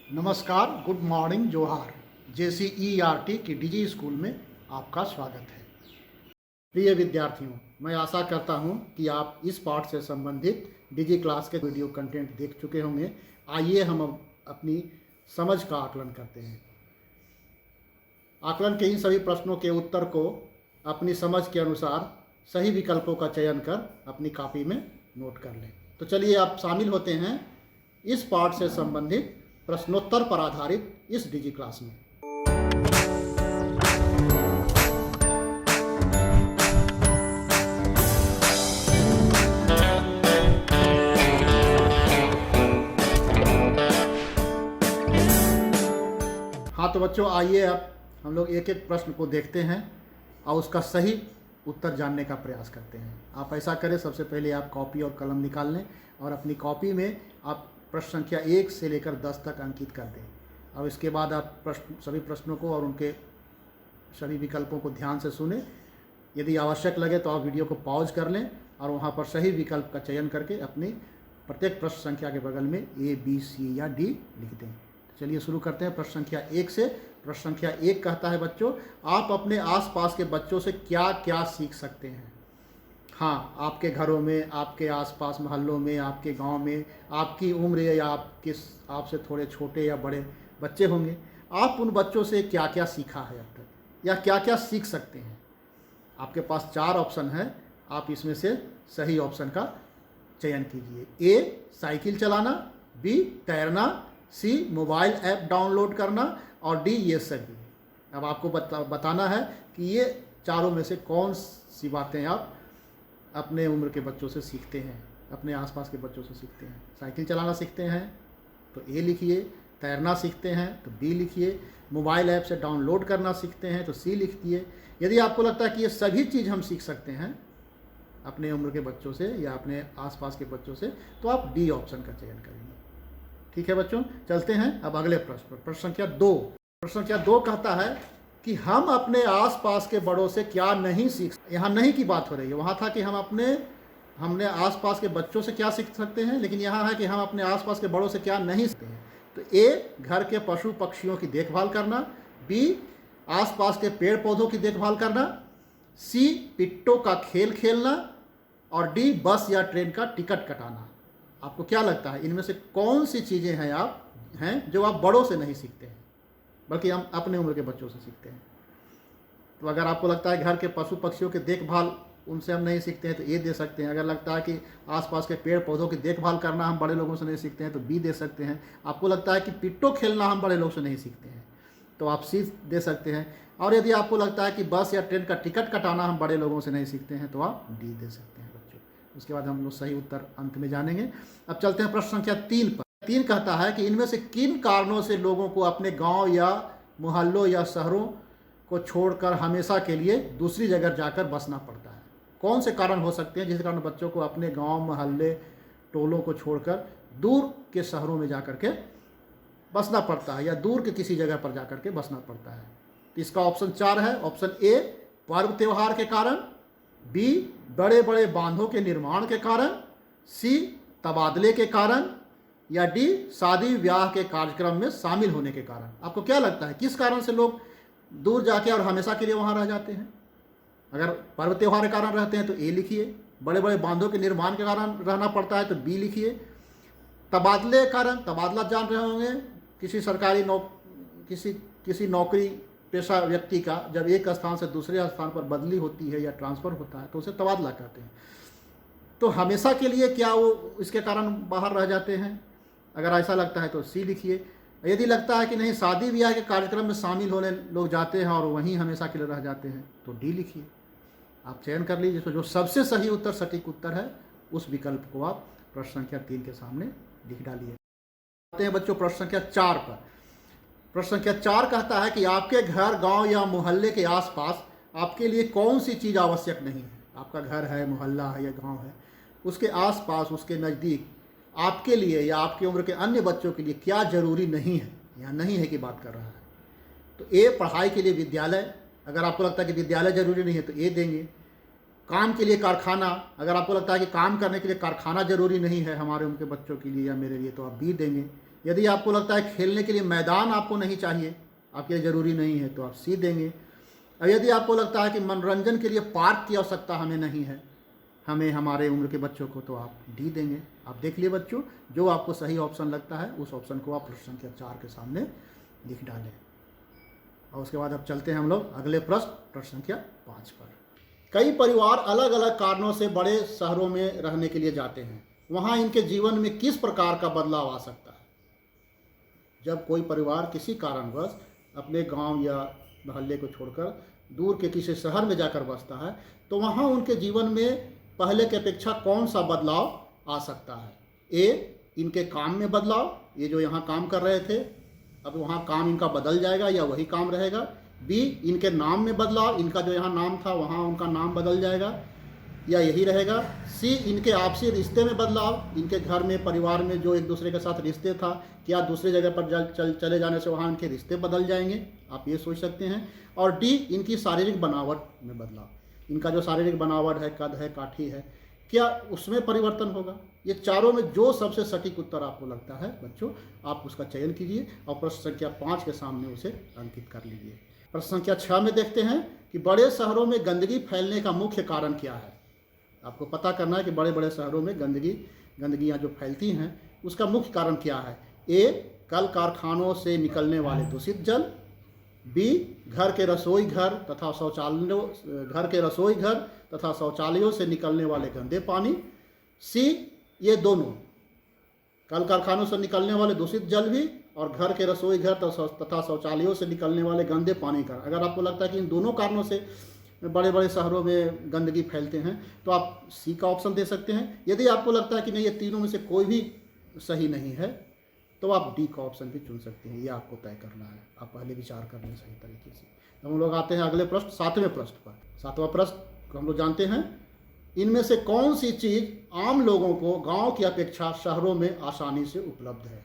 नमस्कार, good morning, जोहार। JCERT की डिजी स्कूल में आपका स्वागत है। प्रिय विद्यार्थियों, मैं आशा करता हूं कि आप इस पाठ से संबंधित डिजी क्लास के वीडियो कंटेंट देख चुके होंगे। आइए हम अब अपनी समझ का आकलन करते हैं। आकलन के इन सभी प्रश्नों के उत्तर को अपनी समझ के अनुसार सही विकल्पों का चयन कर अपनी कॉपी में नोट कर लें। तो चलिए आप शामिल होते हैं इस पाठ से संबंधित प्रश्नोत्तर पर आधारित इस डिजी क्लास में। हाँ तो बच्चों, आइए अब हम लोग एक एक प्रश्न को देखते हैं और उसका सही उत्तर जानने का प्रयास करते हैं। आप ऐसा करें, सबसे पहले आप कॉपी और कलम निकाल लें और अपनी कॉपी में आप प्रश्न संख्या 1 से लेकर 10 तक अंकित कर दें। और इसके बाद आप सभी प्रश्नों को और उनके सभी विकल्पों को ध्यान से सुनें। यदि आवश्यक लगे तो आप वीडियो को पॉज कर लें और वहाँ पर सही विकल्प का चयन करके अपनी प्रत्येक प्रश्न संख्या के बगल में A, B, C या D लिख दें। तो चलिए शुरू करते हैं प्रश्न संख्या 1 से। प्रश्न संख्या 1 कहता है, बच्चों आप अपने आसपास के बच्चों से क्या क्या सीख सकते हैं। हाँ, आपके घरों में, आपके आसपास मोहल्लों में, आपके गांव में, आपकी उम्र या आपसे थोड़े छोटे या बड़े बच्चे होंगे, आप उन बच्चों से क्या क्या सीखा है अब तक या क्या क्या सीख सकते हैं। आपके पास 4 ऑप्शन है, आप इसमें से सही ऑप्शन का चयन कीजिए। A, साइकिल चलाना, B, तैरना, C, मोबाइल ऐप डाउनलोड करना और D, ये सभी। अब आपको बताना है कि ये चारों में से कौन सी बातें आप अपने उम्र के बच्चों से सीखते हैं, अपने आसपास के बच्चों से सीखते हैं। साइकिल चलाना सीखते हैं तो A लिखिए, तैरना सीखते हैं तो B लिखिए, मोबाइल ऐप से डाउनलोड करना सीखते हैं तो C लिखिए। यदि आपको लगता है कि ये सभी चीज़ हम सीख सकते हैं अपने उम्र के बच्चों से या अपने आसपास के बच्चों से, तो आप D ऑप्शन का चयन करेंगे। ठीक है बच्चों, चलते हैं अब अगले प्रश्न पर। प्रश्न संख्या 2। प्रश्न संख्या 2 कहता है कि हम अपने आसपास के बड़ों से क्या नहीं सीख। यहाँ नहीं की बात हो रही है, वहाँ था कि हमने आसपास के बच्चों से क्या सीख सकते हैं, लेकिन यहाँ है कि हम अपने आसपास के बड़ों से क्या नहीं सीखते हैं। तो A, घर के पशु पक्षियों की देखभाल करना, B, आसपास के पेड़ पौधों की देखभाल करना, C, पिट्टों का खेल खेलना और D, बस या ट्रेन का टिकट कटाना। आपको क्या लगता है इनमें से कौन सी चीज़ें हैं जो आप बड़ों से नहीं सीखते हैं बल्कि हम अपने उम्र के बच्चों से सीखते हैं। तो अगर आपको लगता है घर के पशु पक्षियों की देखभाल उनसे हम नहीं सीखते हैं तो A दे सकते हैं। अगर लगता है कि आसपास के पेड़ पौधों की देखभाल करना हम बड़े लोगों से नहीं सीखते हैं तो B दे सकते हैं। आपको लगता है कि पिट्टो खेलना हम बड़े लोगों से नहीं सीखते हैं तो आप C दे सकते हैं। और यदि आपको लगता है कि बस या ट्रेन का टिकट कटाना हम बड़े लोगों से नहीं सीखते हैं तो आप D दे सकते हैं बच्चों। उसके बाद हम लोग सही उत्तर अंत में जानेंगे। अब चलते हैं प्रश्न संख्या 3 पर। 3 कहता है कि इनमें से किन कारणों से लोगों को अपने गांव या मोहल्लों या शहरों को छोड़कर हमेशा के लिए दूसरी जगह जाकर बसना पड़ता है। कौन से कारण हो सकते हैं जिस कारण बच्चों को अपने गांव, मोहल्ले, टोलों को छोड़कर दूर के शहरों में जाकर के बसना पड़ता है या दूर के किसी जगह पर जाकर के बसना पड़ता है। तो इसका ऑप्शन 4 है। ऑप्शन A, पर्व त्योहार के कारण, B, बड़े बड़े बांधों के निर्माण के कारण, C, तबादले के कारण या D, शादी ब्याह के कार्यक्रम में शामिल होने के कारण। आपको क्या लगता है किस कारण से लोग दूर जाके और हमेशा के लिए वहाँ रह जाते हैं। अगर पर्व त्योहार के कारण रहते हैं तो A लिखिए, बड़े बड़े बांधों के निर्माण के कारण रहना पड़ता है तो B लिखिए, तबादले के कारण, तबादला जान रहे होंगे, किसी सरकारी किसी नौकरी पेशा व्यक्ति का जब एक स्थान से दूसरे स्थान पर बदली होती है या ट्रांसफ़र होता है तो उसे तबादला कहते हैं। तो हमेशा के लिए क्या वो इसके कारण बाहर रह जाते हैं। अगर ऐसा लगता है तो C लिखिए। यदि लगता है कि नहीं, शादी ब्याह के कार्यक्रम में शामिल होने लोग जाते हैं और वहीं हमेशा के लिए रह जाते हैं तो D लिखिए। आप चयन कर लीजिए, जो सबसे सही उत्तर, सटीक उत्तर है उस विकल्प को आप प्रश्न संख्या 3 के सामने लिख डालिए। आते हैं बच्चों प्रश्न संख्या 4 पर। प्रश्न संख्या 4 कहता है कि आपके घर, गांव या मोहल्ले के आसपास आपके लिए कौन सी चीज़ आवश्यक नहीं है। आपका घर है, मोहल्ला है या गांव है, उसके आसपास, उसके नज़दीक आपके लिए या आपकी उम्र के अन्य बच्चों के लिए क्या ज़रूरी नहीं है, या नहीं है की बात कर रहा है। तो A, पढ़ाई के लिए विद्यालय। अगर आपको लगता है कि विद्यालय ज़रूरी नहीं है तो A देंगे। काम के लिए कारखाना। अगर आपको लगता है कि काम करने के लिए कारखाना ज़रूरी नहीं है हमारे उनके बच्चों के लिए या मेरे लिए तो आप B देंगे। यदि आपको लगता है खेलने के लिए मैदान आपको नहीं चाहिए, आपके लिए ज़रूरी नहीं है, तो आप सी देंगे। अब यदि आपको लगता है कि मनोरंजन के लिए पार्क की आवश्यकता हमें नहीं है, हमें हमारे उम्र के बच्चों को, तो आप डी देंगे। आप देख लिए बच्चों, जो आपको सही ऑप्शन लगता है उस ऑप्शन को आप प्रश्न संख्या 4 के सामने लिख डालें। और उसके बाद अब चलते हैं हम लोग अगले प्रश्न संख्या 5 पर। कई परिवार अलग अलग कारणों से बड़े शहरों में रहने के लिए जाते हैं, वहाँ इनके जीवन में किस प्रकार का बदलाव आ सकता है? जब कोई परिवार किसी कारणवश अपने गांव या मोहल्ले को छोड़कर दूर के किसी शहर में जाकर बसता है, तो वहाँ उनके जीवन में पहले की अपेक्षा कौन सा बदलाव आ सकता है? ए, इनके काम में बदलाव, ये जो यहाँ काम कर रहे थे अब वहाँ काम इनका बदल जाएगा या वही काम रहेगा। बी, इनके नाम में बदलाव, इनका जो यहाँ नाम था वहाँ उनका नाम बदल जाएगा या यही रहेगा। सी, इनके आपसी रिश्ते में बदलाव, इनके घर में परिवार में जो एक दूसरे के साथ रिश्ते था, क्या दूसरे जगह पर चले जाने से वहाँ इनके रिश्ते बदल जाएंगे? आप ये सोच सकते हैं। और डी, इनकी शारीरिक बनावट में बदलाव, इनका जो शारीरिक बनावट है, कद है, काठी है, क्या उसमें परिवर्तन होगा? ये चारों में जो सबसे सटीक उत्तर आपको लगता है बच्चों, आप उसका चयन कीजिए और प्रश्न संख्या 5 के सामने उसे अंकित कर लीजिए। प्रश्न संख्या 6 में देखते हैं कि बड़े शहरों में गंदगी फैलने का मुख्य कारण क्या है? आपको पता करना है कि बड़े बड़े शहरों में गंदगियाँ जो फैलती हैं उसका मुख्य कारण क्या है। ए, कल कारखानों से निकलने वाले दूषित जल। बी, घर के रसोई घर तथा शौचालयों से निकलने वाले गंदे पानी। सी, ये दोनों, कल कारखानों से निकलने वाले दूषित जल भी और घर के रसोई घर तथा शौचालयों से निकलने वाले गंदे पानी का। अगर आपको लगता है कि इन दोनों कारणों से बड़े बड़े शहरों में गंदगी फैलते हैं तो आप सी का ऑप्शन दे सकते हैं। यदि आपको लगता है कि नहीं ये तीनों में से कोई भी सही नहीं है तो आप डी का ऑप्शन भी चुन सकते हैं। ये आपको तय करना है, आप पहले विचार कर लें सही तरीके से। हम लोग आते हैं अगले प्रश्न 7वें प्रश्न पर। 7वां प्रश्न हम लोग जानते हैं, इनमें से कौन सी चीज़ आम लोगों को गांव की अपेक्षा शहरों में आसानी से उपलब्ध है?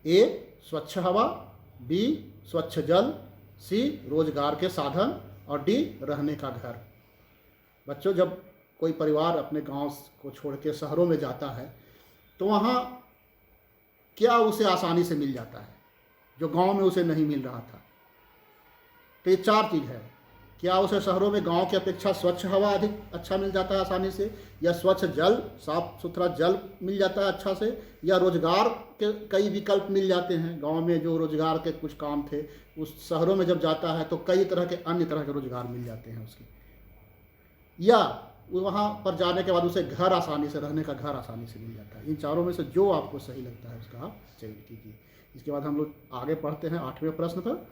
ए, स्वच्छ हवा। बी, स्वच्छ जल। सी, रोजगार के साधन। और डी, रहने का घर। बच्चों, जब कोई परिवार अपने गांव को छोड़ के शहरों में जाता है तो वहाँ क्या उसे आसानी से मिल जाता है जो गांव में उसे नहीं मिल रहा था? तो ये 4 चीज़ है। क्या उसे शहरों में गांव की अपेक्षा स्वच्छ हवा अधिक अच्छा मिल जाता है आसानी से, या स्वच्छ जल, साफ सुथरा जल मिल जाता है अच्छा से, या रोजगार के कई विकल्प मिल जाते हैं? गांव में जो रोजगार के कुछ काम थे उस शहरों में जब जाता है तो कई तरह के अन्य तरह के रोजगार मिल जाते हैं उसके, या वहाँ पर जाने के बाद उसे घर आसानी से, रहने का घर आसानी से मिल जाता है। इन चारों में से जो आपको सही लगता है उसका आप चयन कीजिए। इसके बाद हम लोग आगे पढ़ते हैं 8वें प्रश्न पर।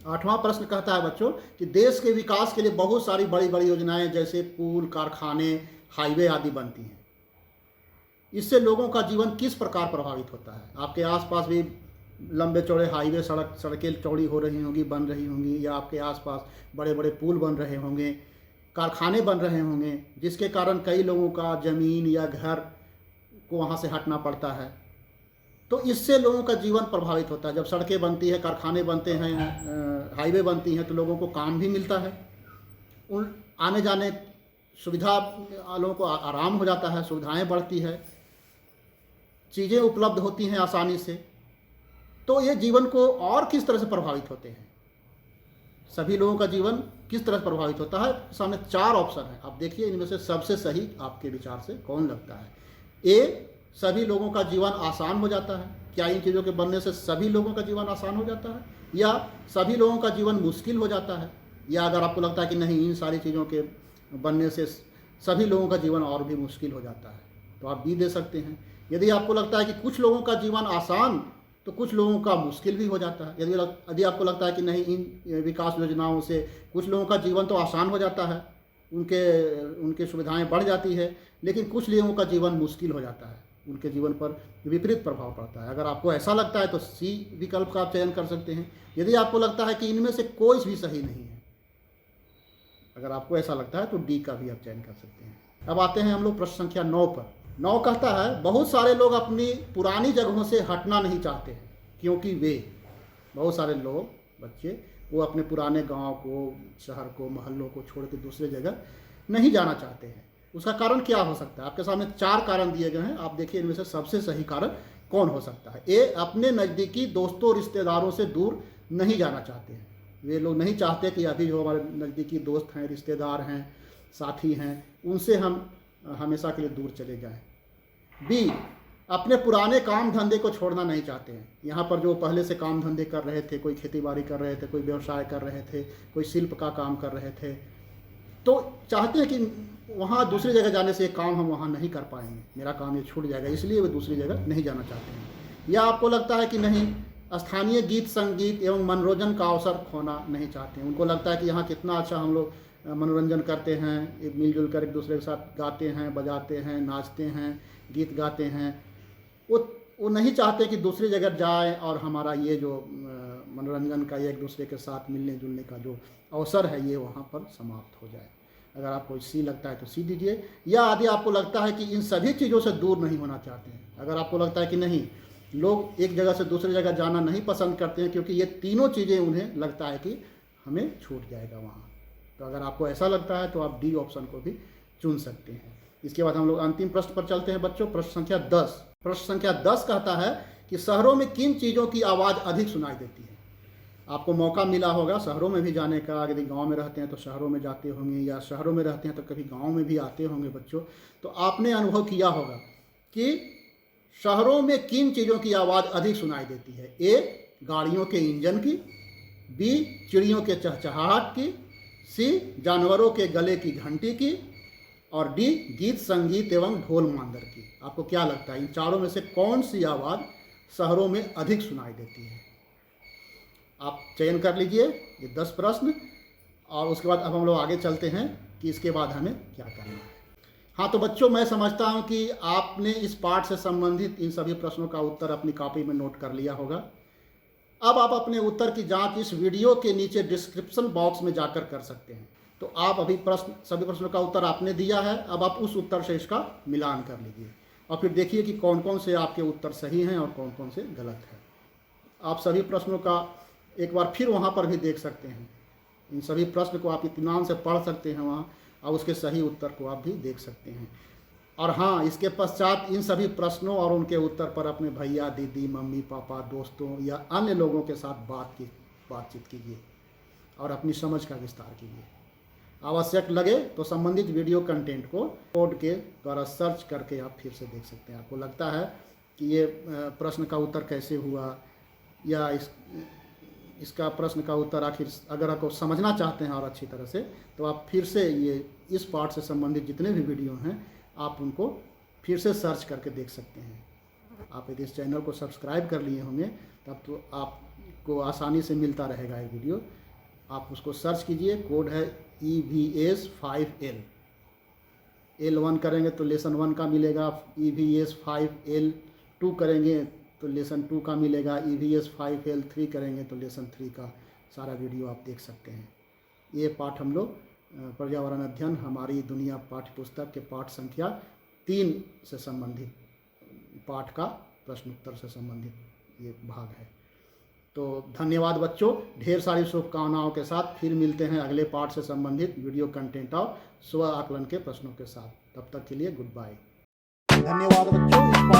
8वां प्रश्न कहता है बच्चों कि देश के विकास के लिए बहुत सारी बड़ी बड़ी योजनाएं जैसे पुल, कारखाने, हाईवे आदि बनती हैं। इससे लोगों का जीवन किस प्रकार प्रभावित होता है? आपके आसपास भी लंबे चौड़े हाईवे, सड़कें चौड़ी हो रही होंगी, बन रही होंगी, या आपके आसपास बड़े बड़े पुल बन रहे होंगे, कारखाने बन रहे होंगे, जिसके कारण कई लोगों का ज़मीन या घर को वहाँ से हटना पड़ता है। तो इससे लोगों का जीवन प्रभावित होता है। जब सड़कें बनती है, कारखाने बनते हैं, हाईवे बनती हैं, तो लोगों को काम भी मिलता है, उन आने जाने सुविधा, लोगों को आराम हो जाता है, सुविधाएं बढ़ती है, चीज़ें उपलब्ध होती हैं आसानी से। तो ये जीवन को और किस तरह से प्रभावित होते हैं, सभी लोगों का जीवन किस तरह से प्रभावित होता है? सामने 4 ऑप्शन है, आप देखिए इनमें से सबसे सही आपके विचार से कौन लगता है। ए, सभी लोगों का जीवन आसान हो जाता है। क्या इन चीज़ों के बनने से सभी लोगों का जीवन आसान हो जाता है, या सभी लोगों का जीवन मुश्किल हो जाता है? या अगर आपको लगता है कि नहीं, इन सारी चीज़ों के बनने से सभी लोगों का जीवन और भी मुश्किल हो जाता है, तो आप बी दे सकते हैं। यदि आपको लगता है कि कुछ लोगों का जीवन आसान तो कुछ लोगों का मुश्किल भी हो जाता है, यदि आपको लगता है कि नहीं, इन विकास योजनाओं से कुछ लोगों का जीवन तो आसान हो जाता है, उनके सुविधाएं बढ़ जाती है, लेकिन कुछ लोगों का जीवन मुश्किल हो जाता है, उनके जीवन पर विपरीत प्रभाव पड़ता है। अगर आपको ऐसा लगता है तो सी विकल्प का आप चयन कर सकते हैं। यदि आपको लगता है कि इनमें से कोई भी सही नहीं है, अगर आपको ऐसा लगता है तो डी का भी आप चयन कर सकते हैं। अब आते हैं हम लोग प्रश्न संख्या 9 पर। 9 कहता है, बहुत सारे लोग अपनी पुरानी जगहों से हटना नहीं चाहते हैं क्योंकि वे, बहुत सारे लोग, बच्चे, वो अपने पुराने गांव को, शहर को, मोहल्लों को छोड़ के दूसरे जगह नहीं जाना चाहते हैं। उसका कारण क्या हो सकता है? आपके सामने 4 कारण दिए गए हैं, आप देखिए इनमें से सबसे सही कारण कौन हो सकता है? ए, अपने नज़दीकी दोस्तों रिश्तेदारों से दूर नहीं जाना चाहते हैं। वे लोग नहीं चाहते कि अभी जो हमारे नज़दीकी दोस्त हैं, रिश्तेदार हैं, साथी हैं, उनसे हम हमेशा के लिए दूर चले जाएं। बी, अपने पुराने काम धंधे को छोड़ना नहीं चाहते हैं। यहाँ पर जो पहले से काम धंधे कर रहे थे, कोई खेती बाड़ी कर रहे थे, कोई व्यवसाय कर रहे थे, कोई शिल्प का काम कर रहे थे, तो चाहते हैं कि वहाँ दूसरी जगह जाने से ये काम हम वहाँ नहीं कर पाएंगे, मेरा काम ये छूट जाएगा, इसलिए वे दूसरी जगह नहीं जाना चाहते हैं। या आपको लगता है कि नहीं, स्थानीय गीत संगीत एवं मनोरंजन का अवसर खोना नहीं चाहते हैं। उनको लगता है कि यहाँ कितना अच्छा हम लोग मनोरंजन करते हैं, मिलजुल कर एक दूसरे के साथ गाते हैं, बजाते हैं, नाचते हैं, गीत गाते हैं। वो नहीं चाहते कि दूसरी जगह जाए और हमारा ये जो मनोरंजन का, एक दूसरे के साथ मिलने जुलने का जो अवसर है, ये वहाँ पर समाप्त हो जाए। अगर आपको सी लगता है तो सी दीजिए। या यदि आपको लगता है कि इन सभी चीज़ों से दूर नहीं होना चाहते हैं, अगर आपको लगता है कि नहीं, लोग एक जगह से दूसरी जगह जाना नहीं पसंद करते हैं क्योंकि ये तीनों चीज़ें उन्हें लगता है कि हमें छूट जाएगा वहाँ, तो अगर आपको ऐसा लगता है तो आप डी ऑप्शन को भी चुन सकते हैं। इसके बाद हम लोग अंतिम प्रश्न पर चलते हैं बच्चों। प्रश्न संख्या 10। प्रश्न संख्या 10 कहता है कि शहरों में किन चीज़ों की आवाज़ अधिक सुनाई देती है? आपको मौका मिला होगा शहरों में भी जाने का। यदि गांव में रहते हैं तो शहरों में जाते होंगे, या शहरों में रहते हैं तो कभी गांव में भी आते होंगे बच्चों। तो आपने अनुभव किया होगा कि शहरों में किन चीज़ों की आवाज़ अधिक सुनाई देती है। ए, गाड़ियों के इंजन की। बी, चिड़ियों के चहचहाहट की। सी, जानवरों के गले की घंटी की। और डी, गीत संगीत एवं ढोल मांदर की। आपको क्या लगता है इन चारों में से कौन सी आवाज़ शहरों में अधिक सुनाई देती है? आप चयन कर लीजिए। ये 10 प्रश्न, और उसके बाद अब हम लोग आगे चलते हैं कि इसके बाद हमें क्या करना है। हाँ, तो बच्चों, मैं समझता हूँ कि आपने इस पाठ से संबंधित इन सभी प्रश्नों का उत्तर अपनी कॉपी में नोट कर लिया होगा। अब आप अपने उत्तर की जांच इस वीडियो के नीचे डिस्क्रिप्शन बॉक्स में जाकर कर सकते हैं। तो आप अभी सभी प्रश्नों का उत्तर आपने दिया है, अब आप उस उत्तर से इसका मिलान कर लीजिए और फिर देखिए कि कौन कौन से आपके उत्तर सही हैं और कौन कौन से गलत हैं। आप सभी प्रश्नों का एक बार फिर वहाँ पर भी देख सकते हैं। इन सभी प्रश्न को आप इत्मीनान से पढ़ सकते हैं वहाँ, और उसके सही उत्तर को आप भी देख सकते हैं। और हाँ, इसके पश्चात इन सभी प्रश्नों और उनके उत्तर पर अपने भैया, दीदी, मम्मी, पापा, दोस्तों या अन्य लोगों के साथ बातचीत कीजिए और अपनी समझ का विस्तार कीजिए। आवश्यक लगे तो संबंधित वीडियो कंटेंट को कोड के द्वारा सर्च करके आप फिर से देख सकते हैं। आपको लगता है कि ये प्रश्न का उत्तर कैसे हुआ, या इसका प्रश्न का उत्तर आखिर अगर आपको समझना चाहते हैं और अच्छी तरह से, तो आप फिर से ये इस पाठ से संबंधित जितने भी वीडियो हैं आप उनको फिर से सर्च करके देख सकते हैं। आप यदि इस चैनल को सब्सक्राइब कर लिए होंगे तब तो आपको आसानी से मिलता रहेगा ये वीडियो। आप उसको सर्च कीजिए, कोड है EVS 5L। L1 करेंगे तो लेसन 1 का मिलेगा, EVS 5L2 करेंगे तो लेसन 2 का मिलेगा, EVS 5L3 करेंगे तो लेसन 3 का सारा वीडियो आप देख सकते हैं। ये पाठ हम लोग पर्यावरण अध्ययन हमारी दुनिया पाठ्य पुस्तक के पाठ संख्या 3 से संबंधित पाठ का प्रश्न उत्तर से संबंधित ये भाग है। तो धन्यवाद बच्चों, ढेर सारी शुभकामनाओं के साथ फिर मिलते हैं अगले पाठ से संबंधित वीडियो कंटेंट और स्व आकलन के प्रश्नों के साथ। तब तक के लिए गुड बाय। धन्यवाद बच्चों।